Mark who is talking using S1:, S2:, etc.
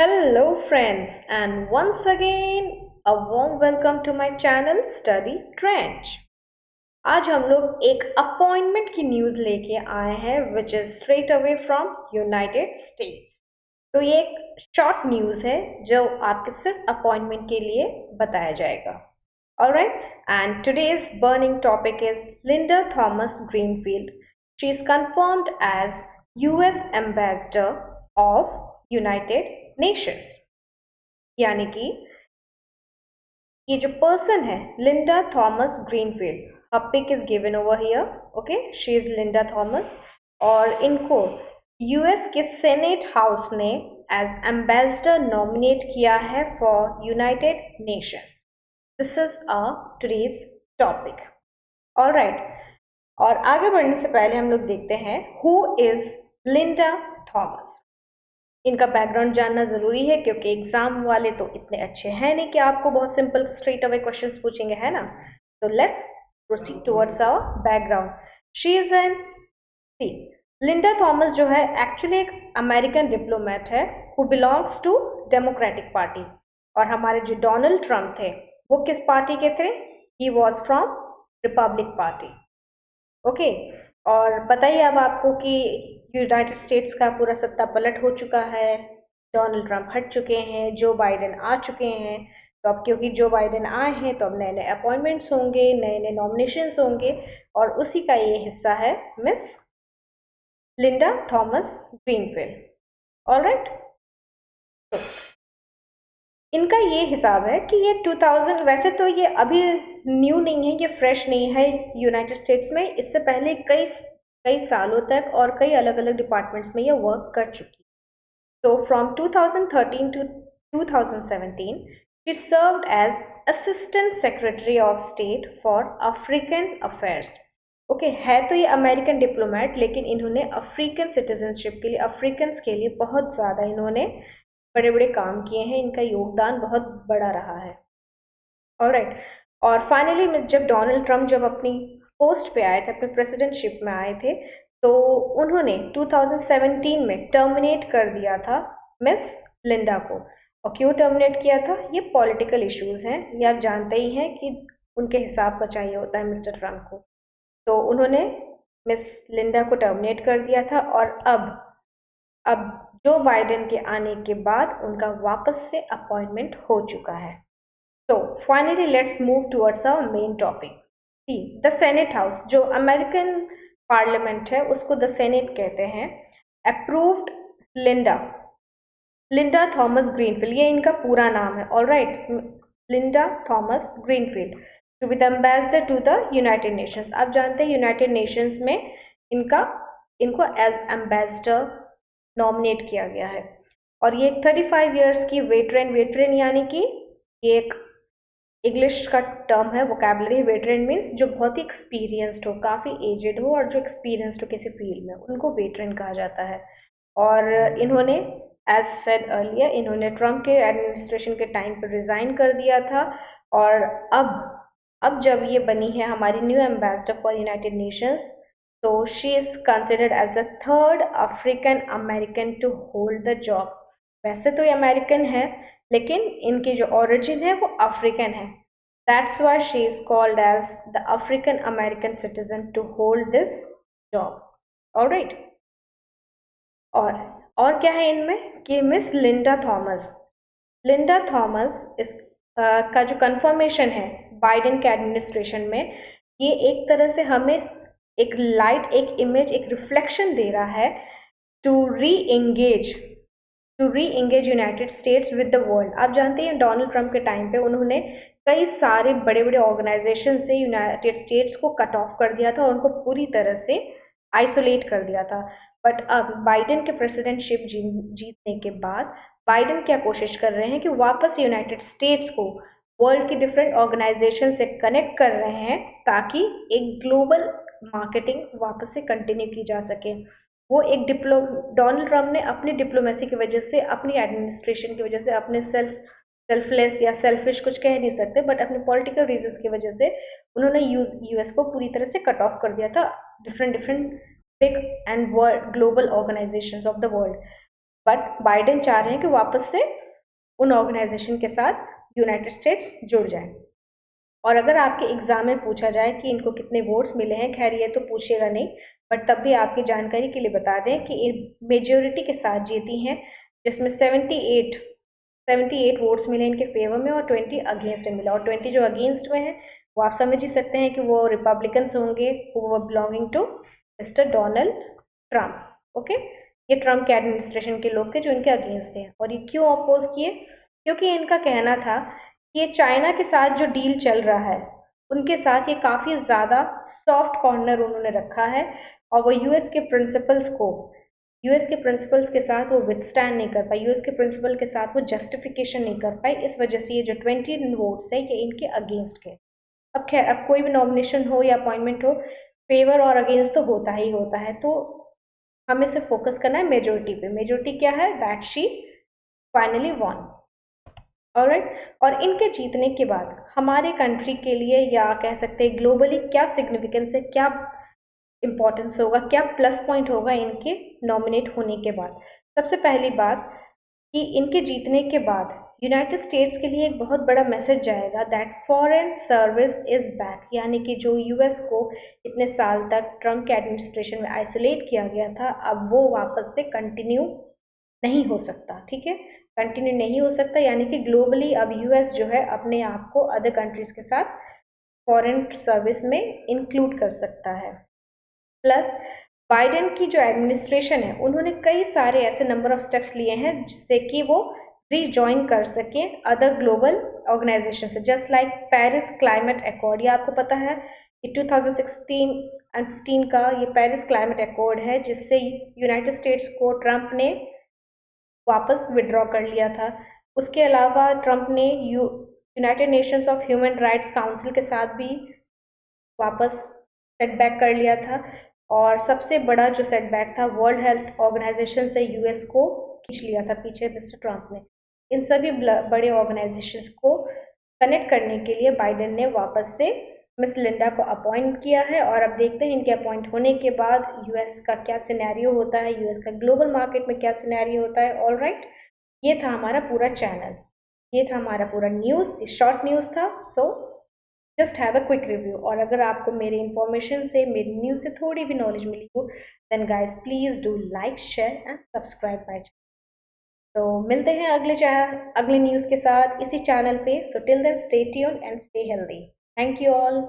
S1: Hello friends, and once again a warm welcome to my channel Study Trench। आज हम लोग एक appointment की न्यूज़ लेके आए हैं which is straight away from United states. तो ये एक शॉर्ट न्यूज़ है जो आपके सिर्फ अपॉइंटमेंट के लिए बताया जाएगा। Alright, and today's burning topic is Linda Thomas Greenfield. She is confirmed as US Ambassador of United Nations। यानी कि ये जो पर्सन है Linda Thomas Greenfield, a pic is given over here. Okay, she is Linda Thomas और इनको US के Senate House ने as ambassador nominate किया है for United Nation. This is today's topic. Alright, और आगे बढ़ने से पहले हम लोग देखते हैं हु इज लिंडा थॉमस। इनका बैकग्राउंड जानना जरूरी है क्योंकि एग्जाम वाले तो इतने अच्छे हैं नहीं कि आपको बहुत सिंपल स्ट्रेट अवे क्वेश्चंस पूछेंगे, है ना। तो let's proceed towards our background. She is an see Linda Thomas जो है एक्चुअली एक अमेरिकन डिप्लोमेट है who belongs to Democratic Party. और हमारे जो डोनाल्ड ट्रंप थे वो किस पार्टी के थे? He was from Republic party. Okay, और बताइए अब आपको कि यूनाइटेड स्टेट्स का पूरा सत्ता पलट हो चुका है, डोनाल्ड ट्रंप हट चुके हैं, जो बाइडेन आ चुके हैं। तो अब क्योंकि जो बाइडेन आए हैं तो अब नए नए अपॉइंटमेंट्स होंगे, नए नए नॉमिनेशंस होंगे, और उसी का ये हिस्सा है miss Linda Thomas greenfield. Alright, तो इनका ये हिसाब है कि ये 2000, वैसे तो ये अभी न्यू नहीं है, ये फ्रेश नहीं है यूनाइटेड स्टेट्स में। इससे पहले कई कई सालों तक और कई अलग अलग डिपार्टमेंट्स में ये वर्क कर चुकी। तो from 2013 to 2017 she served as assistant secretary of state for african affairs। Okay, है तो ये अमेरिकन डिप्लोमेट, लेकिन इन्होंने अफ्रीकन सिटीजनशिप के लिए, अफ्रीकन के लिए बहुत ज़्यादा इन्होंने बड़े बड़े काम किए हैं। इनका योगदान बहुत बड़ा रहा है। ऑलराइट, और फाइनली जब डोनाल्ड ट्रंप जब अपनी पोस्ट पे आए थे, अपने प्रेसिडेंटशिप में आए थे, तो उन्होंने 2017 में टर्मिनेट कर दिया था मिस लिंडा को। और क्यों टर्मिनेट किया था? ये पॉलिटिकल इश्यूज हैं, ये आप जानते ही हैं कि उनके हिसाब का चाहिए होता है मिस्टर ट्रंप को। तो उन्होंने मिस लिंडा को टर्मिनेट कर दिया था, और अब जो बाइडेन के आने के बाद उनका वापस से अपॉइंटमेंट हो चुका है। तो finally let's move towards our main topic. See the Senate House, जो अमेरिकन पार्लियामेंट है उसको द सेनेट कहते हैं, approved Linda Linda Thomas Greenfield, ये इनका पूरा नाम है। Alright, Linda Thomas Greenfield to be the ambassador to the United Nations. आप जानते हैं यूनाइटेड नेशंस में इनको एज एम्बेसडर नॉमिनेट किया गया है। और ये 35 इयर्स की वेटरन यानी कि ये एक इंग्लिश का टर्म है, वोकैबुलरी। वेटरन मीन्स जो बहुत ही एक्सपीरियंस्ड हो, काफ़ी एजेड हो, और जो एक्सपीरियंस्ड हो किसी फील्ड में, उनको वेटरन कहा जाता है। और इन्होंने एज सेड अर्लियर, इन्होंने ट्रम्प के एडमिनिस्ट्रेशन के टाइम पर रिज़ाइन कर दिया था। और अब जब ये बनी है हमारी new ambassador for United Nations, तो she is considered as the third African American to hold the job. वैसे तो ये अमेरिकन है, लेकिन इनकी जो ओरिजिन है वो अफ्रीकन है। That's why she is called as the African American citizen to hold this job. Alright, और क्या है इनमें कि मिस लिंडा थॉमस इस का जो कंफर्मेशन है बाइडेन के एडमिनिस्ट्रेशन में, ये एक तरह से हमें एक लाइट, एक इमेज, एक रिफ्लेक्शन दे रहा है to reengage United States with the world. आप जानते हैं डोनाल्ड ट्रंप के टाइम पे उन्होंने कई सारे बड़े बड़े ऑर्गेनाइजेशन से यूनाइटेड स्टेट्स को कट ऑफ कर दिया था, उनको पूरी तरह से आइसोलेट कर दिया था। बट अब बाइडेन के प्रेसिडेंटशिप जीतने के बाद बाइडेन क्या कोशिश कर रहे हैं कि वापस यूनाइटेड स्टेट्स को वर्ल्ड की डिफरेंट ऑर्गेनाइजेशन से कनेक्ट कर रहे हैं, ताकि एक ग्लोबल मार्केटिंग वापस से कंटिन्यू की जा सके। वो एक डोनाल्ड ट्रंप ने अपनी डिप्लोमेसी की वजह से, अपनी एडमिनिस्ट्रेशन की वजह से, अपने सेल्फलेस या सेल्फिश कुछ कह नहीं सकते, बट अपने पॉलिटिकल रीजंस की वजह से उन्होंने यूएस को पूरी तरह से कट ऑफ कर दिया था different big and world global organisations of the world. But Biden चाह रहे हैं कि वापस से उन ऑर्गेनाइजेशन के साथ यूनाइटेड स्टेट्स जुड़ जाए। और अगर आपके एग्जाम में पूछा जाए कि इनको कितने वोट्स मिले हैं, खैर ये तो पूछेगा नहीं, बट तब भी आपकी जानकारी के लिए बता दें कि मेजोरिटी के साथ जीती हैं, जिसमें 78 वोट्स मिले इनके फेवर में और 20 अगेंस्ट में मिला। और 20 जो अगेंस्ट में है वो आप समझ ही सकते हैं कि वो रिपब्लिकन्स होंगे who were belonging to mister Donald Trump. Okay, ये ट्रम्प के एडमिनिस्ट्रेशन के लोग थे जो इनके अगेंस्ट थे। और ये क्यों अपोज किए? क्योंकि इनका कहना था कि ये चाइना के साथ जो डील चल रहा है उनके साथ ये काफ़ी ज़्यादा सॉफ्ट कॉर्नर उन्होंने रखा है, और वो यूएस के प्रिंसिपल्स के साथ वो विथस्टैंड नहीं कर पाई, यूएस के प्रिंसिपल के साथ वो जस्टिफिकेशन नहीं कर पाई। इस वजह से ये जो 20 वोट्स है ये इनके अगेंस्ट के। अब खैर, अब कोई भी नॉमिनेशन हो या अपॉइंटमेंट हो, फेवर और अगेंस्ट तो होता ही होता है, तो हमें सिर्फ फोकस करना है मेजोरिटी पे। मेजोरिटी क्या है? That she finally won. Alright, और इनके जीतने के बाद हमारे कंट्री के लिए, या कह सकते हैं ग्लोबली, क्या सिग्निफिकेंस है, क्या इंपॉर्टेंस होगा, क्या प्लस पॉइंट होगा इनके नॉमिनेट होने के बाद? सबसे पहली बात कि इनके जीतने के बाद यूनाइटेड स्टेट्स के लिए एक बहुत बड़ा मैसेज जाएगा that foreign service is back, यानी कि जो यूएस को इतने साल तक ट्रम्प के एडमिनिस्ट्रेशन में आइसोलेट किया गया था, अब वो वापस से कंटिन्यू नहीं हो सकता। ठीक है, कंटिन्यू नहीं हो सकता, यानी कि ग्लोबली अब यूएस जो है अपने आप को अदर कंट्रीज के साथ फॉरेन सर्विस में इंक्लूड कर सकता है। प्लस बाइडेन की जो एडमिनिस्ट्रेशन है उन्होंने कई सारे ऐसे नंबर ऑफ स्टेप्स लिए हैं जिससे कि वो रीजॉइन कर सके अदर ग्लोबल ऑर्गेनाइजेशन से, just like Paris climate accord. ये आपको पता है कि 2016 का ये पेरिस क्लाइमेट अकॉर्ड है, जिससे यूनाइटेड स्टेट्स को ट्रम्प ने वापस विड्रॉ कर लिया था। उसके अलावा ट्रम्प ने United Nations of human rights council के साथ भी वापस सेटबैक कर लिया था। और सबसे बड़ा जो सेटबैक था, वर्ल्ड हेल्थ ऑर्गेनाइजेशन से यूएस को खींच लिया था पीछे मिस्टर ट्रम्प ने। इन सभी बड़े ऑर्गेनाइजेशंस को कनेक्ट करने के लिए बाइडेन ने वापस से मिस लिंडा को अपॉइंट किया है। और अब देखते हैं इनके अपॉइंट होने के बाद यूएस का क्या सिनेरियो होता है, यूएस का ग्लोबल मार्केट में क्या सिनेरियो होता है। ऑल राइट, ये था हमारा पूरा चैनल, ये था हमारा पूरा न्यूज़, शॉर्ट न्यूज़ था। So just have a quick review. और अगर आपको मेरी इंफॉर्मेशन से, मेरी न्यूज़ से थोड़ी भी नॉलेज मिली हो, then guys please do like, share and subscribe my channel. तो मिलते हैं अगले न्यूज़ के साथ इसी चैनल पे। So till then stay tuned and stay healthy. Thank you all.